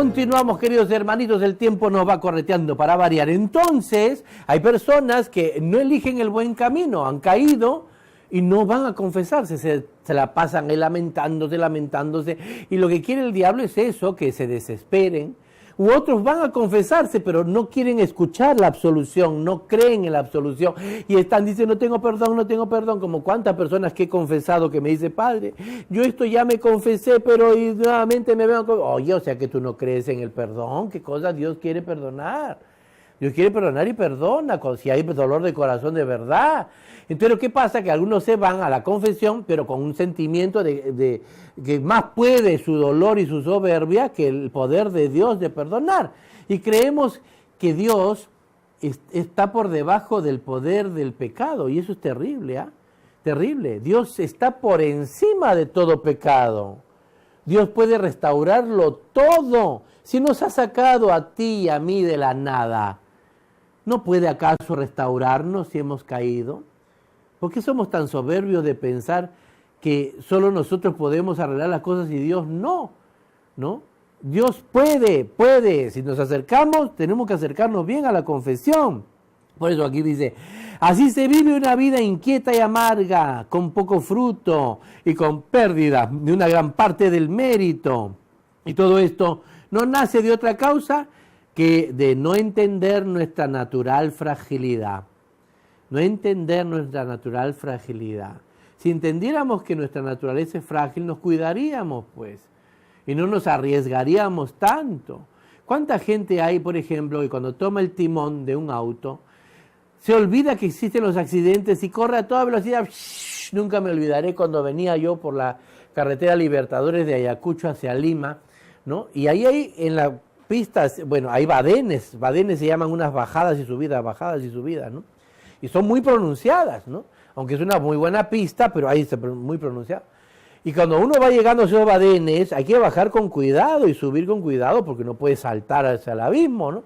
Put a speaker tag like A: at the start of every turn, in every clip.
A: Continuamos, queridos hermanitos, el tiempo nos va correteando para variar. Entonces, hay personas que no eligen el buen camino, han caído y no van a confesarse, se la pasan lamentándose, y lo que quiere el diablo es eso, que se desesperen. U otros van a confesarse, pero no quieren escuchar la absolución, no creen en la absolución, y están diciendo, no tengo perdón, como cuántas personas que he confesado que me dice, Padre, yo esto ya me confesé, pero y nuevamente me veo, oye, o sea que tú no crees en el perdón, qué cosa Dios quiere perdonar. Dios quiere perdonar y perdona, si hay dolor de corazón de verdad. Entonces, ¿qué pasa? Que algunos se van a la confesión, pero con un sentimiento de que más puede su dolor y su soberbia que el poder de Dios de perdonar. Y creemos que Dios está por debajo del poder del pecado, y eso es terrible, ¿ah? Terrible. Dios está por encima de todo pecado. Dios puede restaurarlo todo. Si nos ha sacado a ti y a mí de la nada, ¿no puede acaso restaurarnos si hemos caído? ¿Por qué somos tan soberbios de pensar que solo nosotros podemos arreglar las cosas y Dios no? ¿No? Dios puede. Si nos acercamos, tenemos que acercarnos bien a la confesión. Por eso aquí dice, así se vive una vida inquieta y amarga, con poco fruto y con pérdida de una gran parte del mérito. Y todo esto no nace de otra causa que de no entender nuestra natural fragilidad. No entender nuestra natural fragilidad. Si entendiéramos que nuestra naturaleza es frágil, nos cuidaríamos, pues, y no nos arriesgaríamos tanto. ¿Cuánta gente hay, por ejemplo, que cuando toma el timón de un auto, se olvida que existen los accidentes y corre a toda velocidad? Nunca me olvidaré cuando venía yo por la carretera Libertadores de Ayacucho hacia Lima, ¿no? Y ahí hay en la pista, bueno, hay badenes se llaman unas bajadas y subidas, ¿no? Y son muy pronunciadas, ¿no? Aunque es una muy buena pista, pero ahí está muy pronunciada. Y cuando uno va llegando a esos badenes, hay que bajar con cuidado y subir con cuidado porque no puede saltar hacia el abismo, ¿no?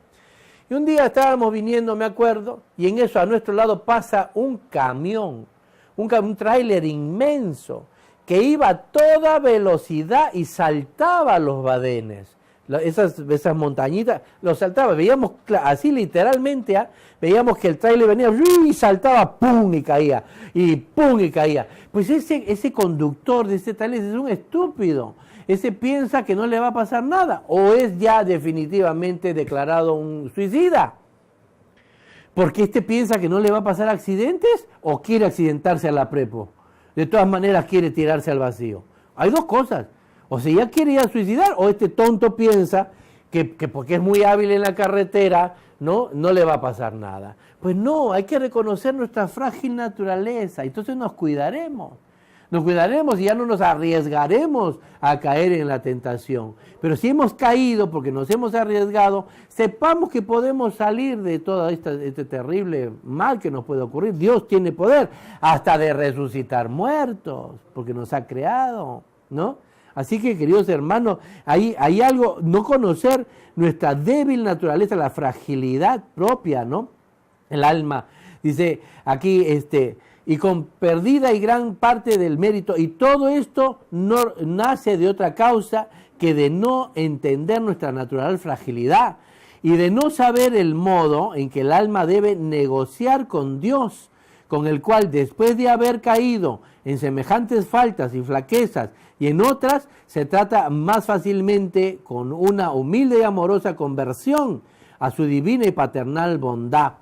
A: Y un día estábamos viniendo, me acuerdo, y en eso a nuestro lado pasa un camión, un tráiler inmenso, que iba a toda velocidad y saltaba los badenes. Esas montañitas, los saltaba, veíamos así literalmente, ¿eh? Veíamos que el tráiler venía y saltaba, ¡pum! Y caía, y ¡pum! Y caía. Pues ese conductor de ese tráiler es un estúpido. Ese piensa que no le va a pasar nada, o es ya definitivamente declarado un suicida. Porque este piensa que no le va a pasar accidentes, o quiere accidentarse a la prepo. De todas maneras quiere tirarse al vacío. Hay dos cosas. O sea, ya quiere ir a suicidar, o este tonto piensa que porque es muy hábil en la carretera, no le va a pasar nada. Pues no, hay que reconocer nuestra frágil naturaleza, entonces nos cuidaremos y ya no nos arriesgaremos a caer en la tentación. Pero si hemos caído porque nos hemos arriesgado, sepamos que podemos salir de todo este terrible mal que nos puede ocurrir. Dios tiene poder hasta de resucitar muertos, porque nos ha creado, ¿no? Así que, queridos hermanos, hay algo, no conocer nuestra débil naturaleza, la fragilidad propia, ¿no? El alma, dice aquí, y con perdida y gran parte del mérito, y todo esto no nace de otra causa que de no entender nuestra natural fragilidad y de no saber el modo en que el alma debe negociar con Dios, con el cual después de haber caído en semejantes faltas y flaquezas y en otras se trata más fácilmente con una humilde y amorosa conversión a su divina y paternal bondad.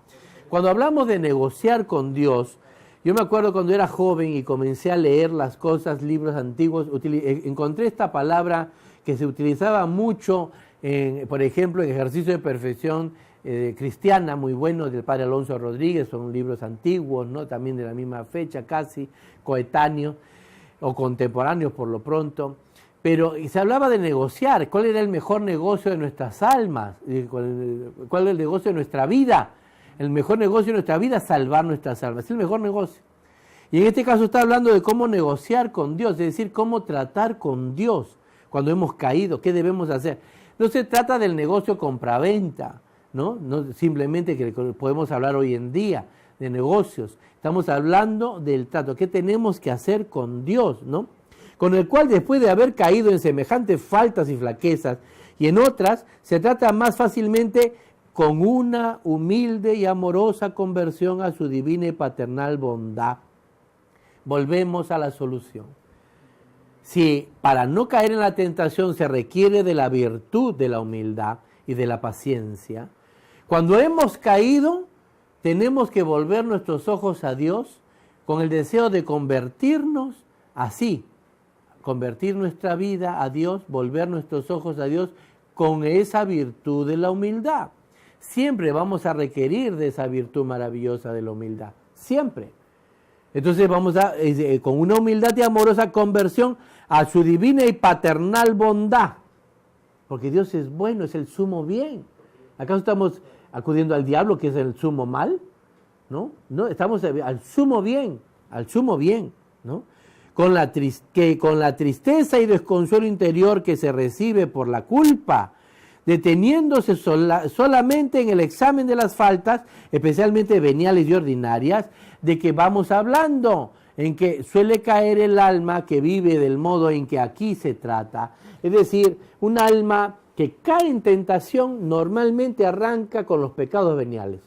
A: Cuando hablamos de negociar con Dios, yo me acuerdo cuando era joven y comencé a leer las cosas, libros antiguos, encontré esta palabra que se utilizaba mucho, por ejemplo, en Ejercicio de Perfección Cristiana, muy bueno, del padre Alonso Rodríguez, son libros antiguos, ¿no? También de la misma fecha, casi coetáneos o contemporáneos por lo pronto. Pero se hablaba de negociar, ¿cuál era el mejor negocio de nuestras almas? ¿Cuál es el negocio de nuestra vida? El mejor negocio de nuestra vida es salvar nuestras almas, es el mejor negocio. Y en este caso está hablando de cómo negociar con Dios, es decir, cómo tratar con Dios cuando hemos caído, qué debemos hacer. No se trata del negocio compraventa, ¿no? No simplemente que podemos hablar hoy en día de negocios. Estamos hablando del trato, qué tenemos que hacer con Dios, ¿no? Con el cual después de haber caído en semejantes faltas y flaquezas y en otras se trata más fácilmente con una humilde y amorosa conversión a su divina y paternal bondad. Volvemos a la solución. Si para no caer en la tentación se requiere de la virtud de la humildad y de la paciencia, cuando hemos caído, tenemos que volver nuestros ojos a Dios con el deseo de convertirnos así, convertir nuestra vida a Dios, volver nuestros ojos a Dios con esa virtud de la humildad. Siempre vamos a requerir de esa virtud maravillosa de la humildad, siempre. Entonces vamos a, con una humildad y amorosa conversión a su divina y paternal bondad, porque Dios es bueno, es el sumo bien. ¿Acaso estamos acudiendo al diablo, que es el sumo mal? No, estamos al sumo bien, ¿no? Con la tristeza y desconsuelo interior que se recibe por la culpa, deteniéndose solamente en el examen de las faltas, especialmente veniales y ordinarias, de que vamos hablando, en que suele caer el alma que vive del modo en que aquí se trata. Es decir, un alma que cae en tentación normalmente arranca con los pecados veniales.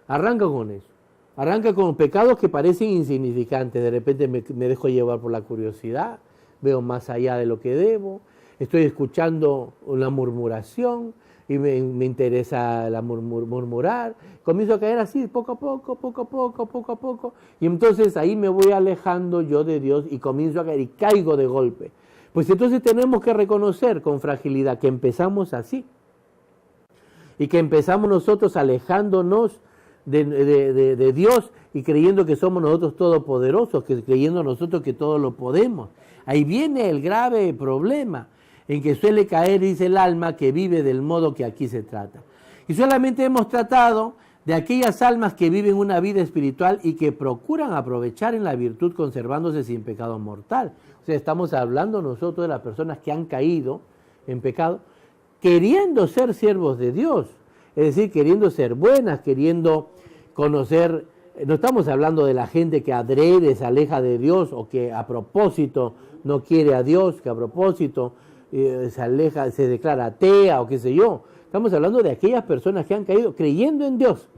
A: Arranca con eso. Arranca con pecados que parecen insignificantes. De repente me dejo llevar por la curiosidad, veo más allá de lo que debo, estoy escuchando una murmuración y me interesa murmurar. Comienzo a caer así, poco a poco, y entonces ahí me voy alejando yo de Dios y comienzo a caer y caigo de golpe. Pues entonces tenemos que reconocer con fragilidad que empezamos así y que empezamos nosotros alejándonos de Dios y creyendo que somos nosotros todopoderosos, creyendo nosotros que todo lo podemos. Ahí viene el grave problema en que suele caer, dice el alma, que vive del modo que aquí se trata. Y solamente hemos tratado de aquellas almas que viven una vida espiritual y que procuran aprovechar en la virtud conservándose sin pecado mortal. O sea, estamos hablando nosotros de las personas que han caído en pecado, queriendo ser siervos de Dios, es decir, queriendo ser buenas, queriendo conocer. No estamos hablando de la gente que adrede se aleja de Dios o que a propósito no quiere a Dios, que a propósito se aleja, se declara atea o qué sé yo. Estamos hablando de aquellas personas que han caído creyendo en Dios,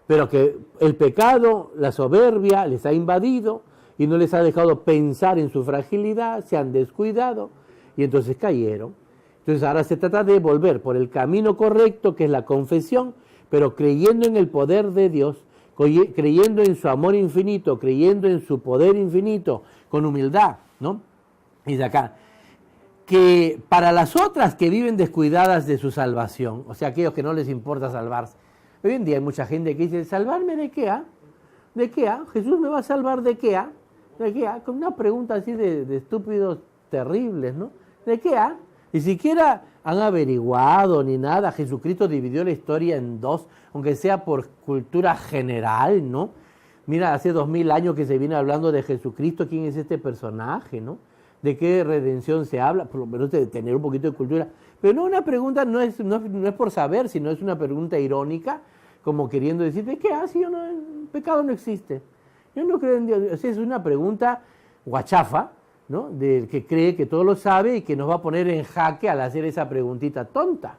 A: pero que el pecado, la soberbia les ha invadido y no les ha dejado pensar en su fragilidad, se han descuidado y entonces cayeron. Entonces ahora se trata de volver por el camino correcto, que es la confesión, pero creyendo en el poder de Dios, creyendo en su amor infinito, creyendo en su poder infinito, con humildad, ¿no? Y de acá, que para las otras que viven descuidadas de su salvación, o sea, aquellos que no les importa salvarse. Hoy en día hay mucha gente que dice, ¿salvarme de qué? ¿De qué? ¿Jesús me va a salvar de qué? ¿De qué? Con una pregunta así de estúpidos terribles, ¿no? ¿De qué? Ni siquiera han averiguado ni nada. Jesucristo dividió la historia en dos, aunque sea por cultura general, ¿no? Mira, hace 2000 años que se viene hablando de Jesucristo. ¿Quién es este personaje, no? ¿De qué redención se habla? Por lo menos de tener un poquito de cultura. Pero no, una pregunta no es por saber, sino es una pregunta irónica, como queriendo decir, ¿de qué? Si yo no, el pecado no existe. Yo no creo en Dios. O sea, es una pregunta guachafa, ¿no? Del que cree que todo lo sabe y que nos va a poner en jaque al hacer esa preguntita tonta,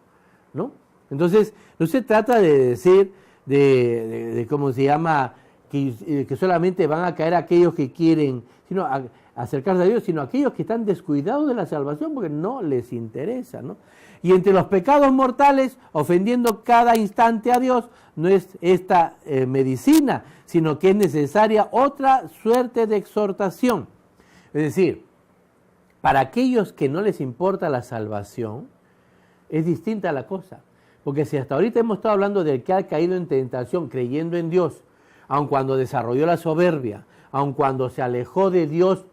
A: ¿no? Entonces, no se trata de decir, de ¿cómo se llama?, que solamente van a caer aquellos que quieren, sino acercarse a Dios, sino aquellos que están descuidados de la salvación porque no les interesa, ¿no? Y entre los pecados mortales, ofendiendo cada instante a Dios, no es esta medicina, sino que es necesaria otra suerte de exhortación. Es decir, para aquellos que no les importa la salvación, es distinta la cosa. Porque si hasta ahorita hemos estado hablando del que ha caído en tentación creyendo en Dios, aun cuando desarrolló la soberbia, aun cuando se alejó de Dios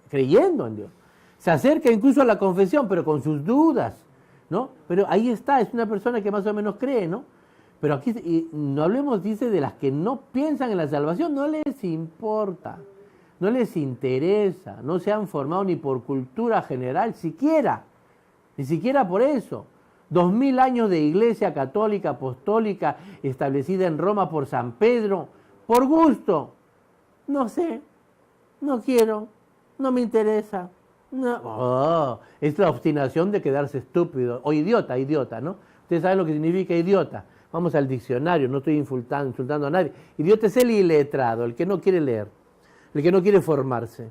A: creyendo en Dios, se acerca incluso a la confesión, pero con sus dudas, ¿no? Pero ahí está, es una persona que más o menos cree, ¿no? Pero aquí no hablemos, dice, de las que no piensan en la salvación, no les importa, no les interesa, no se han formado ni por cultura general siquiera, ni siquiera por eso. 2000 años de iglesia católica, apostólica, establecida en Roma por San Pedro, por gusto, no sé, no quiero, no me interesa, No, es la obstinación de quedarse estúpido, o idiota, ¿no? Ustedes saben lo que significa idiota. Vamos al diccionario, no estoy insultando a nadie. Idiota es el iletrado, el que no quiere leer, el que no quiere formarse.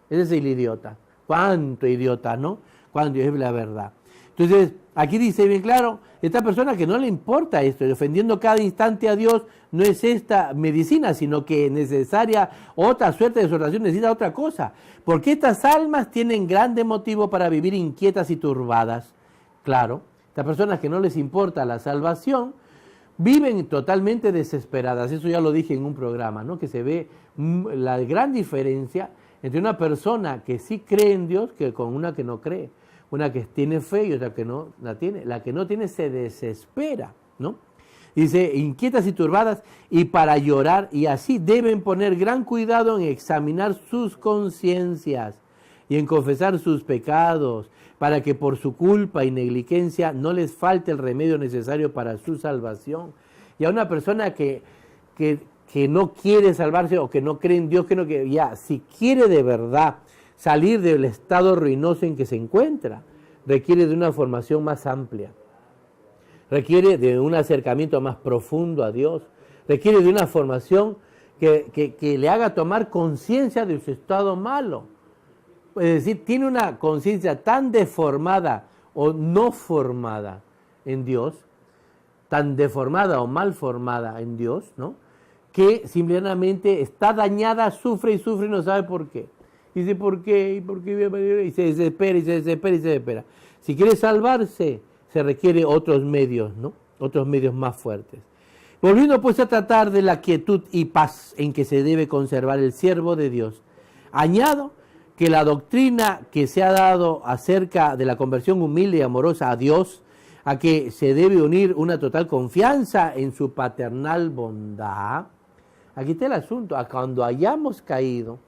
A: Ese es el idiota. ¿Cuánto idiota, no? Cuánto es la verdad. Entonces, aquí dice bien claro, esta persona que no le importa esto, ofendiendo cada instante a Dios, no es esta medicina, sino que es necesaria otra suerte de exhortación, necesita otra cosa. Porque estas almas tienen grande motivo para vivir inquietas y turbadas. Claro, estas personas que no les importa la salvación, viven totalmente desesperadas. Eso ya lo dije en un programa, ¿no? Que se ve la gran diferencia entre una persona que sí cree en Dios que con una que no cree. Una que tiene fe y otra que no la tiene. La que no tiene se desespera, ¿no? Dice, inquietas y turbadas, y para llorar, y así deben poner gran cuidado en examinar sus conciencias y en confesar sus pecados, para que por su culpa y negligencia no les falte el remedio necesario para su salvación. Y a una persona que no quiere salvarse o que no cree en Dios, si quiere de verdad salir del estado ruinoso en que se encuentra, requiere de una formación más amplia, requiere de un acercamiento más profundo a Dios, requiere de una formación que le haga tomar conciencia de su estado malo. Es decir, tiene una conciencia tan deformada o no formada en Dios, tan deformada o mal formada en Dios, ¿no? Que simplemente está dañada, sufre y no sabe por qué. Y dice, ¿por qué? Y se desespera. Si quiere salvarse, se requiere otros medios, ¿no? Otros medios más fuertes. Volviendo pues a tratar de la quietud y paz en que se debe conservar el siervo de Dios, añado que la doctrina que se ha dado acerca de la conversión humilde y amorosa a Dios, a que se debe unir una total confianza en su paternal bondad. Aquí está el asunto, cuando hayamos caído,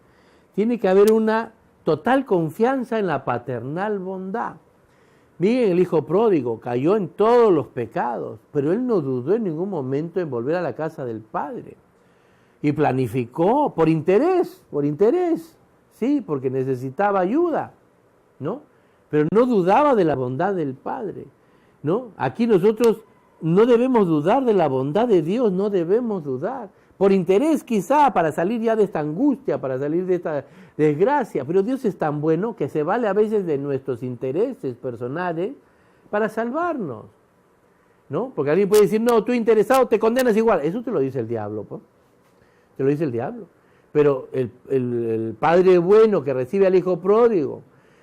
A: tiene que haber una total confianza en la paternal bondad. Miren, el hijo pródigo cayó en todos los pecados, pero él no dudó en ningún momento en volver a la casa del Padre. Y planificó por interés, sí, porque necesitaba ayuda, ¿no? Pero no dudaba de la bondad del Padre, ¿no? Aquí nosotros no debemos dudar de la bondad de Dios, no debemos dudar. Por interés quizá, para salir ya de esta angustia, para salir de esta desgracia. Pero Dios es tan bueno que se vale a veces de nuestros intereses personales para salvarnos, ¿no? Porque alguien puede decir, no, tú interesado te condenas igual. Eso te lo dice el diablo, pues. Te lo dice el diablo. Pero el padre bueno que recibe al hijo pródigo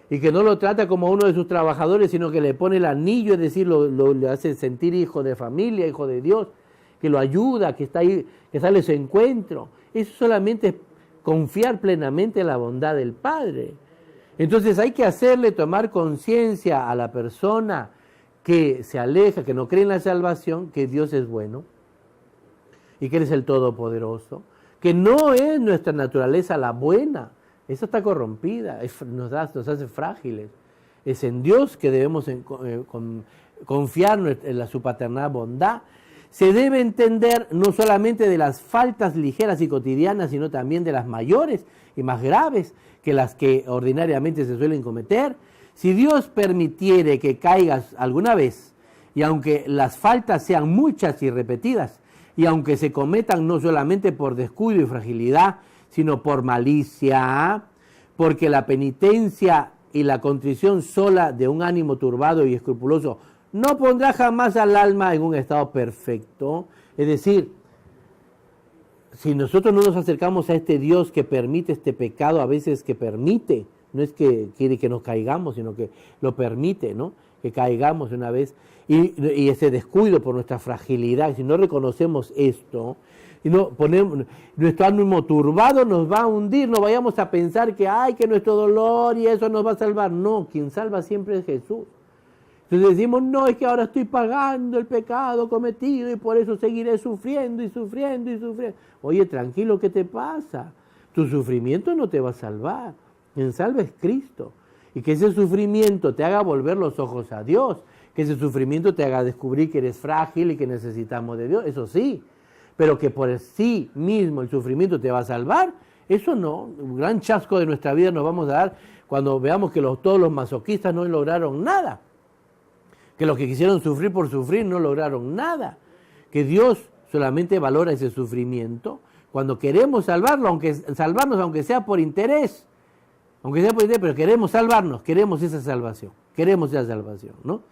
A: y que no lo trata como uno de sus trabajadores, sino que le pone el anillo, es decir, le hace sentir hijo de familia, hijo de Dios, que lo ayuda, que está ahí, que sale a su encuentro. Eso solamente es confiar plenamente en la bondad del Padre. Entonces hay que hacerle tomar conciencia a la persona que se aleja, que no cree en la salvación, que Dios es bueno y que Él es el Todopoderoso, que no es nuestra naturaleza la buena, esa está corrompida, nos hace frágiles. Es en Dios que debemos confiar en su paternal bondad. Se debe entender no solamente de las faltas ligeras y cotidianas, sino también de las mayores y más graves que las que ordinariamente se suelen cometer. Si Dios permitiere que caigas alguna vez, y aunque las faltas sean muchas y repetidas, y aunque se cometan no solamente por descuido y fragilidad, sino por malicia, porque la penitencia y la contrición sola de un ánimo turbado y escrupuloso no pondrá jamás al alma en un estado perfecto. Es decir, si nosotros no nos acercamos a este Dios que permite este pecado, a veces que permite, no es que quiere que nos caigamos, sino que lo permite, ¿no? Que caigamos una vez, y ese descuido por nuestra fragilidad, si no reconocemos esto, y no ponemos, nuestro ánimo turbado nos va a hundir, no vayamos a pensar que nuestro dolor y eso nos va a salvar. No, quien salva siempre es Jesús. Entonces decimos, no, es que ahora estoy pagando el pecado cometido y por eso seguiré sufriendo y sufriendo y sufriendo. Oye, tranquilo, ¿qué te pasa? Tu sufrimiento no te va a salvar. Quien salva es Cristo. Y que ese sufrimiento te haga volver los ojos a Dios, que ese sufrimiento te haga descubrir que eres frágil y que necesitamos de Dios, eso sí. Pero que por sí mismo el sufrimiento te va a salvar, eso no. Un gran chasco de nuestra vida nos vamos a dar cuando veamos que todos los masoquistas no lograron nada, que los que quisieron sufrir por sufrir no lograron nada, que Dios solamente valora ese sufrimiento cuando queremos salvarnos, aunque sea por interés, pero queremos salvarnos, queremos esa salvación, ¿no?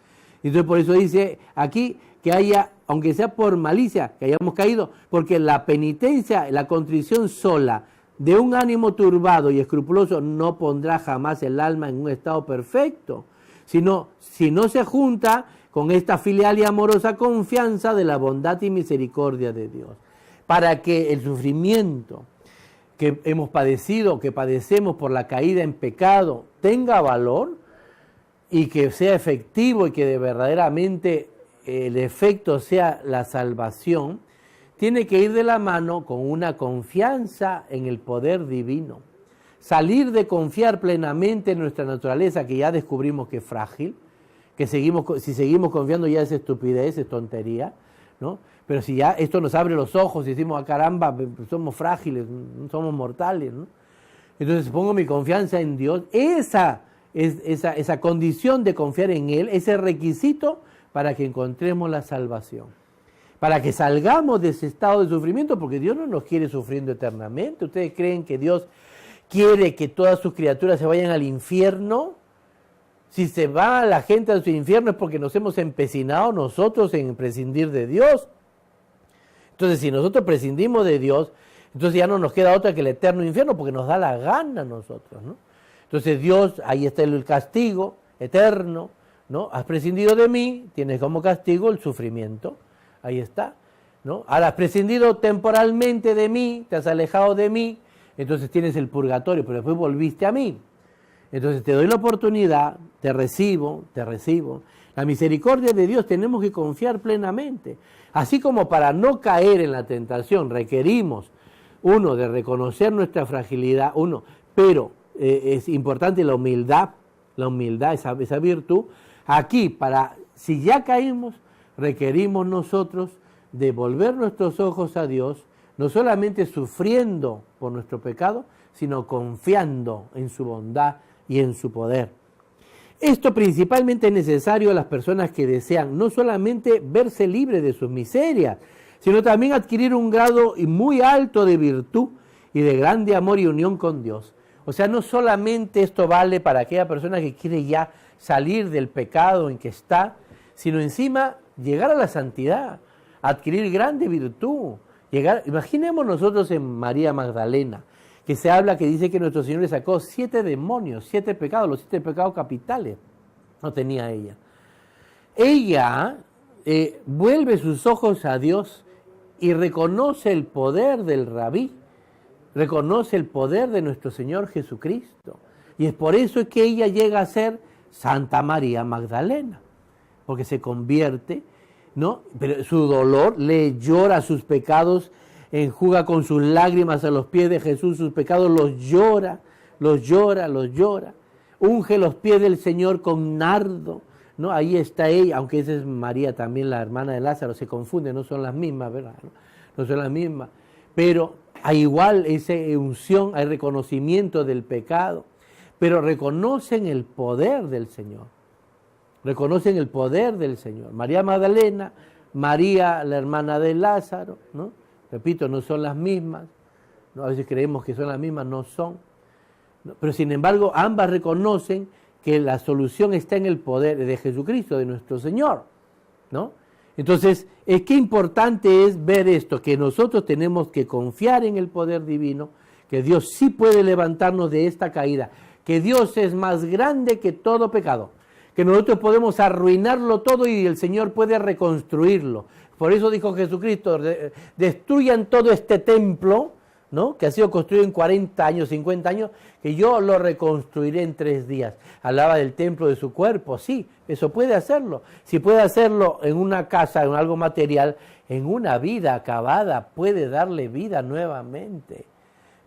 A: Entonces por eso dice aquí que haya, aunque sea por malicia, que hayamos caído, porque la penitencia, la contrición sola de un ánimo turbado y escrupuloso no pondrá jamás el alma en un estado perfecto, sino si no se junta con esta filial y amorosa confianza de la bondad y misericordia de Dios, para que el sufrimiento que hemos padecido, que padecemos por la caída en pecado, tenga valor y que sea efectivo y que de verdaderamente el efecto sea la salvación, tiene que ir de la mano con una confianza en el poder divino. Salir de confiar plenamente en nuestra naturaleza, que ya descubrimos que es frágil, que si seguimos confiando ya es estupidez, es tontería, ¿no? Pero si ya esto nos abre los ojos y decimos, ah, caramba, somos frágiles, somos mortales, ¿no? Entonces pongo mi confianza en Dios. Esa condición de confiar en Él, ese requisito para que encontremos la salvación, para que salgamos de ese estado de sufrimiento, porque Dios no nos quiere sufriendo eternamente. ¿Ustedes creen que Dios quiere que todas sus criaturas se vayan al infierno? Si se va la gente a su infierno es porque nos hemos empecinado nosotros en prescindir de Dios. Entonces, si nosotros prescindimos de Dios, entonces ya no nos queda otra que el eterno infierno, porque nos da la gana a nosotros, ¿no? Entonces Dios, ahí está el castigo eterno, ¿no? Has prescindido de mí, tienes como castigo el sufrimiento, ahí está, ¿no? Ahora has prescindido temporalmente de mí, te has alejado de mí, entonces tienes el purgatorio, pero después volviste a mí. Entonces te doy la oportunidad, te recibo. La misericordia de Dios tenemos que confiar plenamente. Así como para no caer en la tentación requerimos, uno, de reconocer nuestra fragilidad, pero es importante la humildad, esa virtud. Aquí, si ya caímos, requerimos nosotros de volver nuestros ojos a Dios, no solamente sufriendo por nuestro pecado, sino confiando en su bondad y en su poder. Esto principalmente es necesario a las personas que desean no solamente verse libres de sus miserias, sino también adquirir un grado muy alto de virtud y de grande amor y unión con Dios. O sea, no solamente esto vale para aquella persona que quiere ya salir del pecado en que está, sino encima llegar a la santidad, adquirir grande virtud. Imaginemos nosotros en María Magdalena, que se habla, que dice que nuestro Señor le sacó 7 demonios, 7 pecados, los 7 pecados capitales, no tenía ella. Ella vuelve sus ojos a Dios y reconoce el poder del Rabí, reconoce el poder de nuestro Señor Jesucristo. Y es por eso que ella llega a ser Santa María Magdalena, porque se convierte, ¿no? Pero su dolor le llora sus pecados, enjuga con sus lágrimas a los pies de Jesús sus pecados, los llora, unge los pies del Señor con nardo, ¿no? Ahí está ella, aunque esa es María también, la hermana de Lázaro, se confunde, no son las mismas, ¿verdad? No son las mismas, pero hay igual esa unción, hay reconocimiento del pecado, pero reconocen el poder del Señor, María Magdalena, María, la hermana de Lázaro, ¿no? Repito, no son las mismas, ¿no? A veces creemos que son las mismas, no son, ¿no? Pero sin embargo ambas reconocen que la solución está en el poder de Jesucristo, de nuestro Señor, ¿no? Entonces, qué importante es ver esto, que nosotros tenemos que confiar en el poder divino, que Dios sí puede levantarnos de esta caída, que Dios es más grande que todo pecado, que nosotros podemos arruinarlo todo y el Señor puede reconstruirlo. Por eso dijo Jesucristo, destruyan todo este templo, ¿no? Que ha sido construido en 40 años, 50 años, que yo lo reconstruiré en 3 días. Hablaba del templo de su cuerpo, sí, eso puede hacerlo. Si puede hacerlo en una casa, en algo material, en una vida acabada, puede darle vida nuevamente.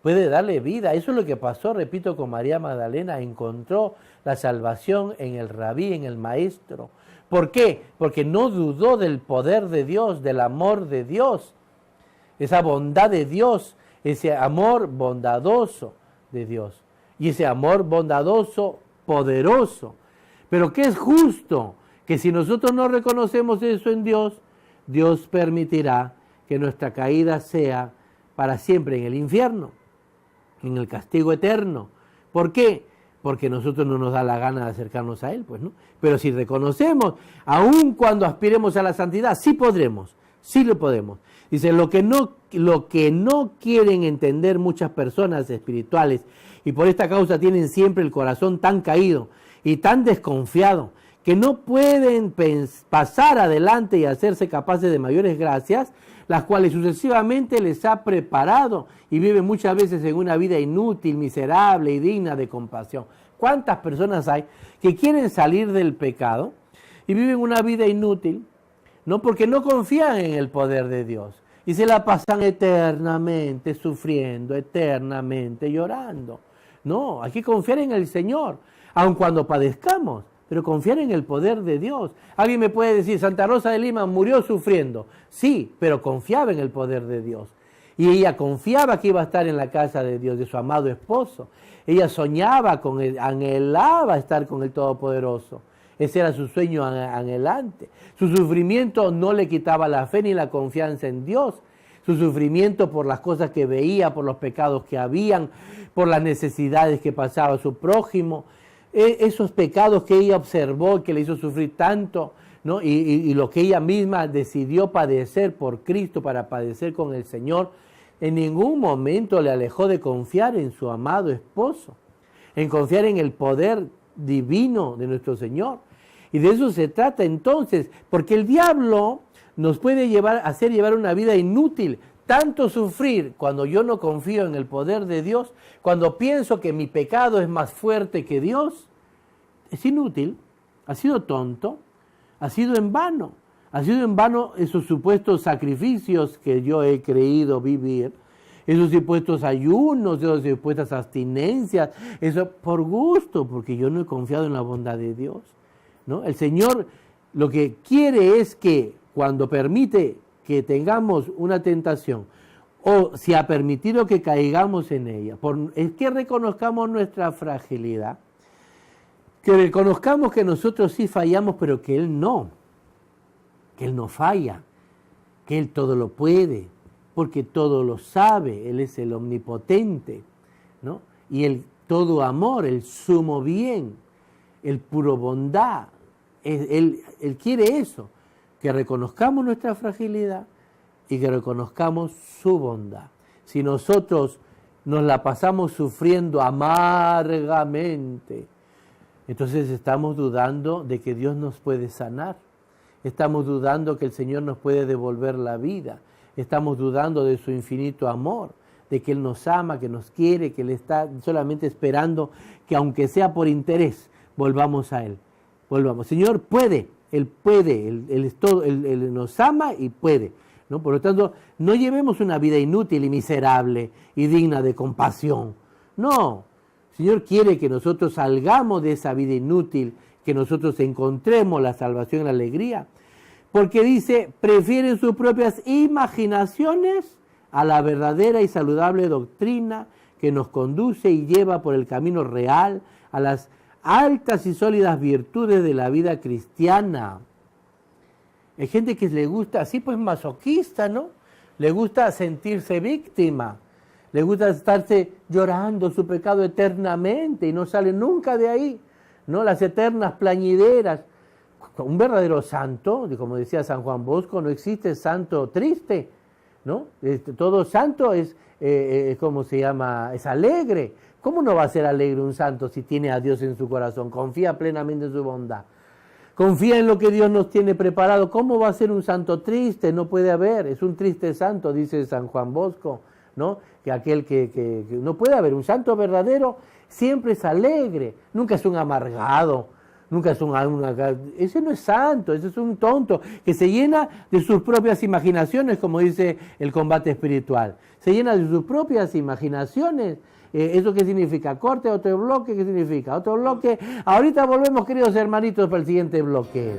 A: Puede darle vida. Eso es lo que pasó, repito, con María Magdalena. Encontró la salvación en el Rabí, en el Maestro. ¿Por qué? Porque no dudó del poder de Dios, del amor de Dios, esa bondad de Dios, ese amor bondadoso de Dios. Y ese amor bondadoso, poderoso, pero que es justo, que si nosotros no reconocemos eso en Dios, Dios permitirá que nuestra caída sea para siempre en el infierno, en el castigo eterno. ¿Por qué? Porque nosotros no nos da la gana de acercarnos a Él, pues, ¿no? Pero si reconocemos, aun cuando aspiremos a la santidad, sí podremos, sí lo podemos. Dice, lo que no quieren entender muchas personas espirituales, y por esta causa tienen siempre el corazón tan caído y tan desconfiado, que no pueden pasar adelante y hacerse capaces de mayores gracias, las cuales sucesivamente les ha preparado, y viven muchas veces en una vida inútil, miserable y digna de compasión. ¿Cuántas personas hay que quieren salir del pecado y viven una vida inútil? No, porque no confían en el poder de Dios y se la pasan eternamente sufriendo, eternamente llorando. No, hay que confiar en el Señor, aun cuando padezcamos, pero confiar en el poder de Dios. Alguien me puede decir, Santa Rosa de Lima murió sufriendo. Sí, pero confiaba en el poder de Dios. Y ella confiaba que iba a estar en la casa de Dios, de su amado esposo. Ella soñaba con él, anhelaba estar con el Todopoderoso. Ese era su sueño anhelante. Su sufrimiento no le quitaba la fe ni la confianza en Dios. Su sufrimiento por las cosas que veía, por los pecados que habían, por las necesidades que pasaba su prójimo. Esos pecados que ella observó, que le hizo sufrir tanto, ¿no? Y lo que ella misma decidió padecer por Cristo para padecer con el Señor, en ningún momento le alejó de confiar en su amado esposo, en confiar en el poder divino de nuestro Señor. Y de eso se trata entonces, porque el diablo nos puede hacer llevar una vida inútil, tanto sufrir cuando yo no confío en el poder de Dios, cuando pienso que mi pecado es más fuerte que Dios. Es inútil, ha sido tonto, ha sido en vano esos supuestos sacrificios que yo he creído vivir, esos supuestos ayunos, esas supuestas abstinencias, eso por gusto, porque yo no he confiado en la bondad de Dios, ¿no? El Señor lo que quiere es que cuando permite que tengamos una tentación, o si ha permitido que caigamos en ella, es que reconozcamos nuestra fragilidad, que reconozcamos que nosotros sí fallamos, pero que Él no falla, que Él todo lo puede, porque todo lo sabe, Él es el omnipotente, ¿no? Y el todo amor, el sumo bien, el puro bondad, Él quiere eso, que reconozcamos nuestra fragilidad y que reconozcamos su bondad. Si nosotros nos la pasamos sufriendo amargamente, entonces estamos dudando de que Dios nos puede sanar. Estamos dudando que el Señor nos puede devolver la vida. Estamos dudando de su infinito amor, de que Él nos ama, que nos quiere, que Él está solamente esperando que aunque sea por interés, volvamos a Él. Volvamos. Señor puede, Él puede, Él nos ama y puede, ¿no? Por lo tanto, no llevemos una vida inútil y miserable y digna de compasión. No, el Señor quiere que nosotros salgamos de esa vida inútil, que nosotros encontremos la salvación y la alegría, porque dice, prefieren sus propias imaginaciones a la verdadera y saludable doctrina que nos conduce y lleva por el camino real a las altas y sólidas virtudes de la vida cristiana. Hay gente que le gusta, así pues masoquista, ¿no? Le gusta sentirse víctima, le gusta estarse llorando su pecado eternamente y no sale nunca de ahí, ¿no? Las eternas plañideras. Un verdadero santo, como decía San Juan Bosco, no existe santo triste, ¿no? Todo santo es, ¿cómo se llama? Es alegre. ¿Cómo no va a ser alegre un santo si tiene a Dios en su corazón? Confía plenamente en su bondad. Confía en lo que Dios nos tiene preparado. ¿Cómo va a ser un santo triste? No puede haber. Es un triste santo, dice San Juan Bosco, ¿no? Que aquel que no puede haber. Un santo verdadero siempre es alegre. Nunca es un amargado. Nunca es ese no es santo, ese es un tonto que se llena de sus propias imaginaciones, como dice el combate espiritual. Se llena de sus propias imaginaciones. ¿Eso qué significa? Corte, otro bloque, ¿qué significa? Otro bloque. Ahorita volvemos, queridos hermanitos, para el siguiente bloque.